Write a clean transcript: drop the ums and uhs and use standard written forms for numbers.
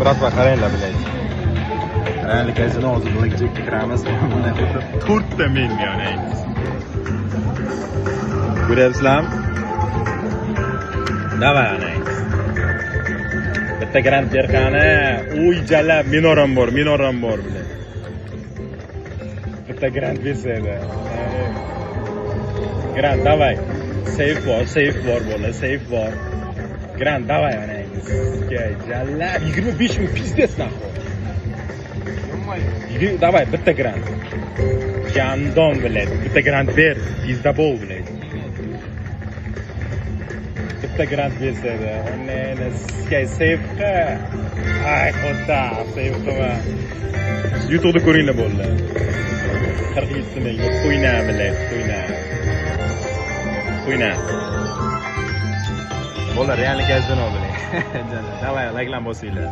Bratva qaranglar bilaylik. Qaranglar kazino hozir blackjackga kiramiz. Bunday qilib 4 ta million aytamiz. Ko'ryapsizlarmi? Davay anaymiz. Bitta grand berqani, uy jala minoram bor bilan. Bitta grand bersa edi. Grand davay. Safe bor bola, safe bor. Grand davay anaymiz. Jala 25 ming pizdes nahvo. Davay bitta grand. Jandon bilan bitta grand ber, pizda bol bilan. Bitta grand bersa edi. Uni safe-ga. Ay, xota, safe-ga. YouTube'da ko'ringlar bo'ldi. 47 ming qo'yna bilan, qo'yna. Bola realni kazino bilan. Davay, like-lan bosinglar.